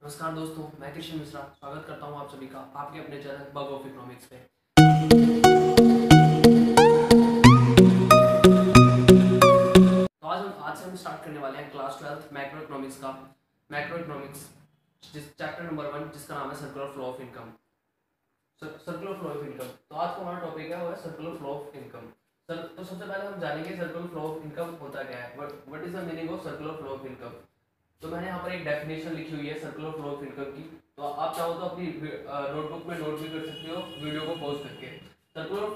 नमस्कार दोस्तों, मैं कृष्ण मिश्रा स्वागत करता हूं आप सभी का आपके अपने चैनल बग ऑफ इकोनॉमिक्स पे। तो आज से हम स्टार्ट करने वाले हैं क्लास 12 मैक्रो इकोनॉमिक्स का मैक्रो इकोनॉमिक्स जिस चैप्टर नंबर 1 जिसका नाम है circular flow of income. Circular flow of income. तो आज का हमारा टॉपिक है वो है circular flow of income. Sir तो सबसे पहले हम जानेंगे सर्कुलर फ्लो ऑफ इनकम होता क्या है, what is the meaning of circular flow of income. तो मैंने यहाँ पर एक डेफिनेशन लिखी हुई है सर्कुलर फ्लो ऑफ इनकम की। तो आप चाहो तो अपनी नोटबुक में नोट भी कर सकते हो वीडियो को पॉज करके। Circular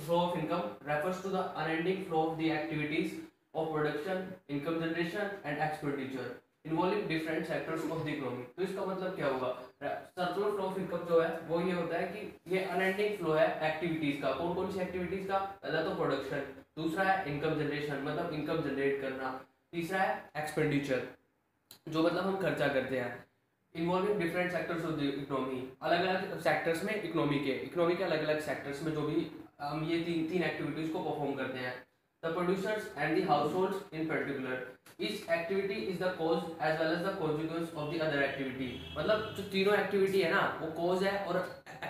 flow of income refers to the unending flow of the activities of production, income generation and expenditure involving different sectors of the economy. तो इसका मतलब क्या होगा, सर्कुलर फ्लो ऑफ इनकम जो है वो ये होता है कि ये अनएंडिंग फ्लो है एक्टिविटीज का। कौन कौन सी एक्टिविटीज का? पहला तो प्रोडक्शन, दूसरा है इनकम जनरेशन मतलब इनकम जनरेट करना, तीसरा है एक्सपेंडिचर जो मतलब हम खर्चा करते हैं। Involving different sectors of the economy, अलग अलग सेक्टर्स में इकोनॉमी के अलग अलग सेक्टर्स में जो भी हम ये तीन तीन एक्टिविटीज को परफॉर्म करते हैं। The producers and the households in particular, each activity is the cause as well as the consequence of the other activity. मतलब जो तीनों एक्टिविटी है ना वो कॉज है और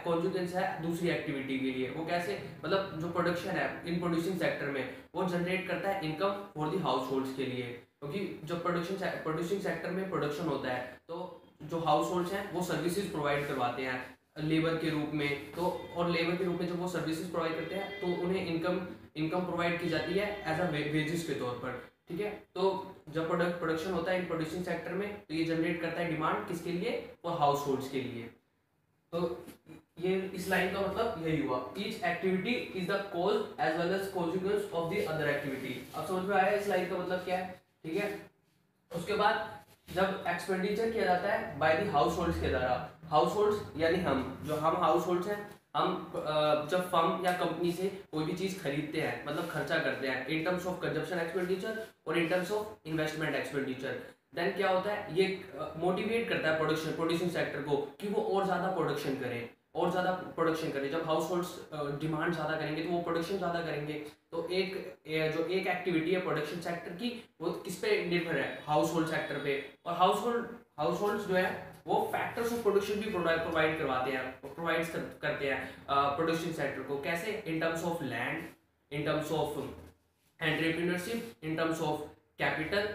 कॉन्सिक्वेंस है दूसरी एक्टिविटी के लिए। वो कैसे? मतलब जो प्रोडक्शन है इन प्रोड्यूसिंग सेक्टर में वो जनरेट करता है income for the house holds के लिए, क्योंकि जो प्रोड्यूसिंग सेक्टर में प्रोडक्शन होता है तो जो हाउस होल्ड्स हैं वो सर्विसेज प्रोवाइड करवाते हैं लेबर के रूप में। तो और लेबर के रूप में जब वो सर्विसेज प्रोवाइड करते हैं तो उन्हें इनकम प्रोवाइड की जाती है एज अ वेजेस के तौर पर। ठीक है, तो जब प्रोडक्शन होता है इन प्रोड्यूसिंग सेक्टर में तो ये जनरेट करता है डिमांड किसके लिए? और हाउस होल्ड्स के लिए। तो ये इस लाइन का मतलब यही हुआ, each activity is the cause as well as consequence of the other activity. अब समझ में आया इस लाइन का मतलब क्या है? ठीक है, उसके बाद जब एक्सपेंडिचर किया जाता है बाय द हाउस होल्ड्स के द्वारा, हाउस होल्ड्स यानी हम हाउस होल्ड्स हैं, हम जब फर्म या कंपनी से कोई भी चीज खरीदते हैं मतलब खर्चा करते हैं in terms of consumption expenditure और in terms of investment expenditure, then क्या होता है ये मोटिवेट करता है प्रोड्यूसिंग सेक्टर को कि वो और ज़्यादा प्रोडक्शन करें और ज़्यादा प्रोडक्शन करें। जब हाउस होल्ड्स डिमांड ज़्यादा करेंगे तो वो प्रोडक्शन ज़्यादा करेंगे। तो जो एक एक्टिविटी है प्रोडक्शन सेक्टर की वो किस पे निर्भर है? हाउस होल्ड सेक्टर पे। और हाउस होल्ड्स जो है वो फैक्टर्स ऑफ प्रोडक्शन भी प्रोवाइड करवाते हैं करते हैं प्रोडक्शन सेक्टर को। कैसे? इन terms of land, in terms of entrepreneurship, in terms of capital,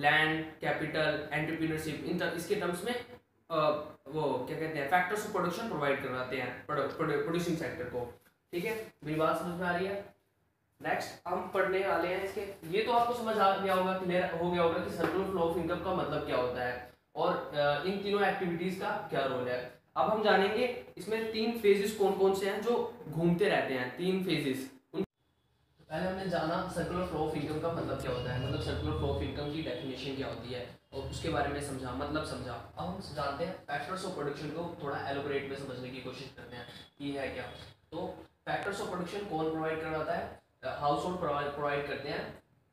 land capital entrepreneurship, इसके टर्म्स में वो क्या कहते हैं फैक्टर्स ऑफ प्रोडक्शन प्रोवाइड करवाते हैं प्रोड्यूसिंग सेक्टर को। ठीक है, मेरी बात समझ में आ रही है? नेक्स्ट हम पढ़ने वाले हैं इसके, ये तो आपको समझ आ गया होगा, क्लियर हो गया होगा कि सर्कुलर फ्लो ऑफ इनकम का मतलब क्या होता है और इन तीनों एक्टिविटीज का क्या रोल है। अब हम जानेंगे इसमें तीन फेजेस कौन कौन से हैं जो घूमते रहते हैं, तीन फेजेस। पहले हमने जाना सर्कुलर फ्लो ऑफ इनकम का मतलब क्या होता है, मतलब सर्कुलर फ्लो ऑफ इनकम की डेफिनेशन क्या होती है और उसके बारे में समझा, मतलब समझा। अब हम जानते हैं फैक्टर्स ऑफ प्रोडक्शन को थोड़ा एलोबरेट में समझने की कोशिश करते हैं कि है क्या। तो फैक्टर्स ऑफ प्रोडक्शन कौन प्रोवाइड करवाता है? हाउस होल्ड प्रोवाइड करते हैं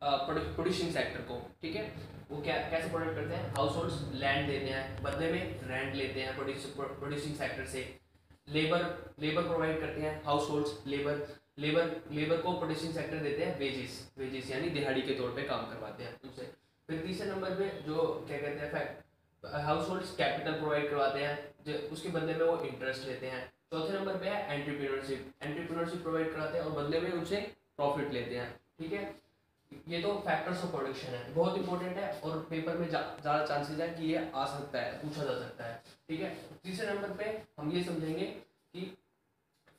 प्रोड्यूसिंग सेक्टर को। ठीक है, वो क्या कैसे प्रोवाइड करते हैं? हाउस होल्ड्स लैंड देते हैं, बदले में रेंट लेते हैं प्रोड्यूसिंग सेक्टर से। लेबर प्रोवाइड करते हैं हाउस होल्ड्स, लेबर को प्रोड्यूसिंग सेक्टर देते हैं वेजेस यानी दिहाड़ी के तौर पे काम करवाते हैं उनसे। फिर तीसरे नंबर पे जो क्या कहते हैं हाउस होल्ड्स कैपिटल प्रोवाइड करवाते हैं, उसके बदले में वो इंटरेस्ट लेते हैं। चौथे नंबर पे है एंटरप्रेन्योरशिप प्रोवाइड कराते हैं और बदले में उनसे प्रॉफिट लेते हैं। ठीक है, ये तो फैक्टर्स ऑफ प्रोडक्शन है, बहुत इंपॉर्टेंट है और पेपर में ज़्यादा चांसेस है कि ये आ सकता है, पूछा जा सकता है। ठीक है, तीसरे नंबर पे हम ये समझेंगे कि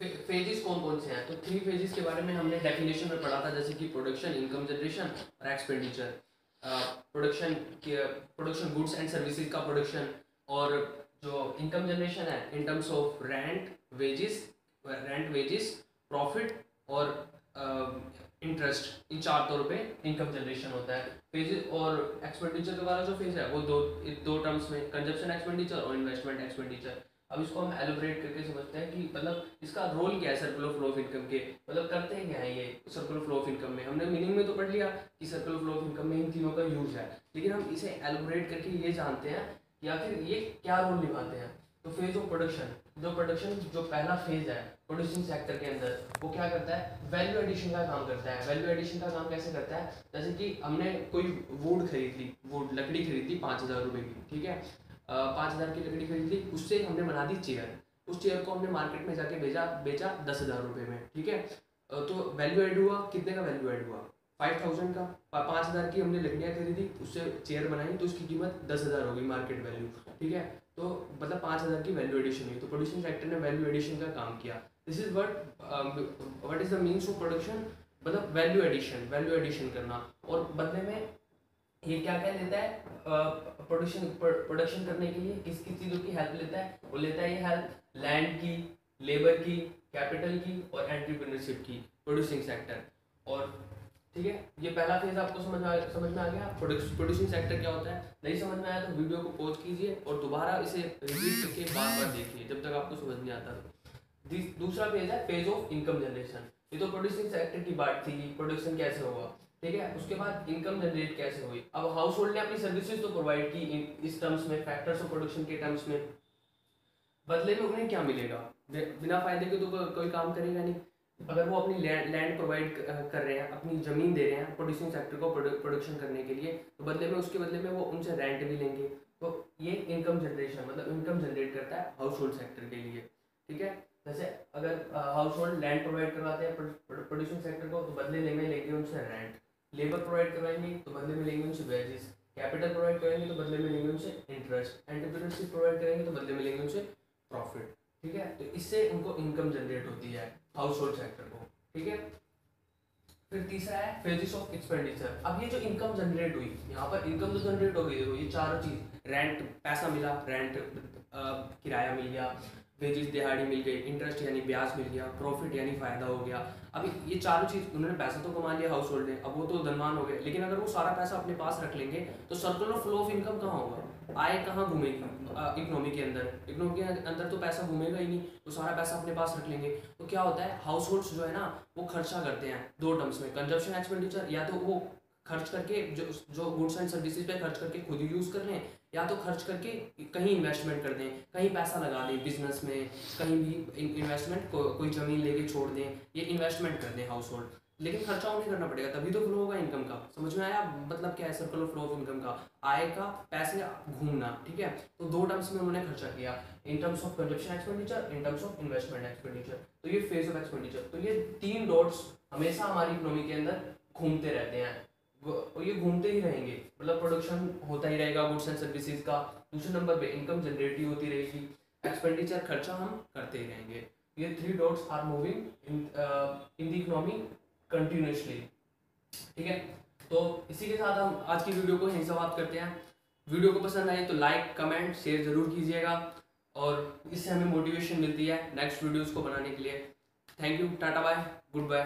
फेजेस कौन कौन से हैं। तो 3 फेजेस के बारे में हमने डेफिनेशन में पढ़ा था, जैसे कि प्रोडक्शन, इनकम जनरेशन और expenditure. Production goods and services का प्रोडक्शन, और जो इनकम जनरेशन है इन terms of rent wages profit और इंटरेस्ट, इन 4 तौर पे इनकम जनरेशन होता है। फेज और एक्सपेंडिचर वाला जो फेज है वो दो टर्म्स में, कंजप्शन एक्सपेंडिचर और इन्वेस्टमेंट एक्सपेंडिचर। अब इसको हम एलोबरेट करके समझते हैं कि मतलब इसका रोल क्या है सर्कुलर फ्लो ऑफ इनकम के, मतलब करते हैं क्या है ये सर्कुलर फ्लो ऑफ इनकम में। हमने मीनिंग में तो पढ़ लिया कि सर्कुलर फ्लो ऑफ इनकम में इन तीनों का यूज है, लेकिन हम इसे एलोबरेट करके ये जानते हैं कि आखिर ये क्या रोल निभाते हैं। तो फेज ऑफ प्रोडक्शन, जो पहला फेज है प्रोड्यूसिंग सेक्टर के अंदर, वो क्या करता है? वैल्यू एडिशन का काम करता है। वैल्यू एडिशन का काम कैसे करता है? जैसे कि हमने कोई वुड लकड़ी खरीद ली 5,000 रुपए की। ठीक है, 5,000 की लकड़ी खरीद ली, उससे हमने बना दी चेयर। उस चेयर को हमने मार्केट में जाके बेचा 10,000 रुपये में, ठीक है। तो वैल्यू ऐड हुआ, कितने का वैल्यू ऐड हुआ? 5,000 का। 5,000 की हमने लकड़ियाँ खरीदी, उससे चेयर बनाई, तो उसकी कीमत 10,000 हो गई मार्केट वैल्यू, ठीक है। तो मतलब 5,000 की वैल्यू एडिशन हुई। तो प्रोड्यूसिंग सेक्टर ने वैल्यू एडिशन का काम किया। This is what is the means of production, मतलब वैल्यू एडिशन करना। और बदले में ये क्या क्या लेता है, प्रोडक्शन करने के लिए किस किस चीज़ों की हेल्प लेता है? वो लेता है ये हेल्प लैंड की, लेबर की, कैपिटल की और एंटरप्रेन्योरशिप की, प्रोड्यूसिंग सेक्टर। और ठीक है, ये पहला फेज आपको समझ में आ गया। प्रोड्यूसिंग सेक्टर क्या होता है? नहीं समझ में आया तो वीडियो को पॉज कीजिए और दोबारा इसे रिपीट करके बार बार देखिए जब तक आपको समझ नहीं आता। दूसरा फेज है फेज ऑफ इनकम जनरेशन। ये तो प्रोड्यूसिंग सेक्टर की बात थी, प्रोडक्शन कैसे होगा, ठीक है। उसके बाद इनकम जनरेट कैसे हुई। अब हाउस होल्ड ने अपनी सर्विसेज तो प्रोवाइड की इस टर्म्स में, फैक्टर्स ऑफ प्रोडक्शन के टर्म्स में, बदले में उन्हें क्या मिलेगा? बिना फायदे के तो कोई काम करेगा नहीं। अगर वो अपनी लैंड प्रोवाइड कर रहे हैं, अपनी ज़मीन दे रहे हैं प्रोड्यूसिंग सेक्टर को प्रोडक्शन करने के लिए, तो बदले में उसके बदले में वो उनसे रेंट भी लेंगे। तो ये इनकम जनरेशन, मतलब इनकम जनरेट करता है हाउस होल्ड सेक्टर के लिए, ठीक है। जैसे अगर हाउस होल्ड लैंड प्रोवाइड करवाते हैं प्रोड्यूसिंग सेक्टर को, तो बदले में लेंगे उनसे रेंट। लेबर प्रोवाइड करवाएंगे तो बदले में लेंगे उनसे वेजेस। कैपिटल प्रोवाइड करेंगे तो बदले में लेंगे उनसे इंटरेस्ट। एंटरप्रेन्योरशिप प्रोवाइड करेंगे तो बदले में लेंगे उनसे प्रॉफिट, ठीक है। तो इससे उनको इनकम जनरेट होती है हाउस होल्ड सेक्टर को, ठीक है। फिर तीसरा है फेजेस ऑफ एक्सपेंडिचर। अब ये जो इनकम जनरेट हुई, यहाँ पर इनकम तो जनरेट हो गई, देखो ये चारों चीज, रेंट पैसा मिला, रेंट किराया मिल गया, वेजेस दिहाड़ी मिल गई, इंटरेस्ट यानी ब्याज मिल गया, प्रॉफिट यानी फायदा हो गया। अब ये चारों चीज, उन्होंने पैसा तो कमा लिया हाउस होल्ड ने, अब वो तो धनवान हो गए, लेकिन अगर वो सारा पैसा अपने पास रख लेंगे तो सर्कुलर फ्लो ऑफ इनकम कहाँ होगा? आय कहाँ घूमेगी इकोनॉमी के अंदर? इकोनॉमी के अंदर तो पैसा घूमेगा ही नहीं, तो सारा पैसा अपने पास रख लेंगे। तो क्या होता है, हाउस होल्ड्स जो है ना वो खर्चा करते हैं दो टर्म्स में, कंजप्शन एक्सपेंडिचर, या तो वो खर्च करके जो गुड्स एंड सर्विसेज पे खर्च करके खुद यूज़ कर लें, या तो खर्च करके कहीं इन्वेस्टमेंट कर दें, कहीं पैसा लगा दें बिजनेस में, कहीं भी इन्वेस्टमेंट कोई ज़मीन लेके छोड़ दें, ये इन्वेस्टमेंट कर दें हाउस होल्ड। लेकिन खर्चा उन्हें करना पड़ेगा, तभी तो फ्लो होगा इनकम का। समझ में आया मतलब क्या है सर्कुलर फ्लो ऑफ इनकम का? आय का, पैसे घूमना, ठीक है। तो दो टर्म्स में उन्होंने खर्चा किया, इन terms of consumption expenditure, in terms of investment expenditure. तो ये फेज ऑफ एक्सपेंडिचर। तो ये तीन डॉट्स हमेशा हमारी इकोनॉमी के अंदर घूमते रहते हैं, ये घूमते ही रहेंगे, मतलब प्रोडक्शन होता ही रहेगा गुड्स एंड सर्विसेज का। दूसरे नंबर पे इनकम जनरेट ही होती रहेगी, एक्सपेंडिचर खर्चा हम करते ही रहेंगे। ये three dots are moving in the economy continuously, ठीक है। तो इसी के साथ हम आज की वीडियो को यहीं समाप्त करते हैं। वीडियो को पसंद आए तो लाइक, कमेंट, शेयर जरूर कीजिएगा, और इससे हमें मोटिवेशन मिलती है नेक्स्ट वीडियोस को बनाने के लिए। Thank you, tata bye, good bye.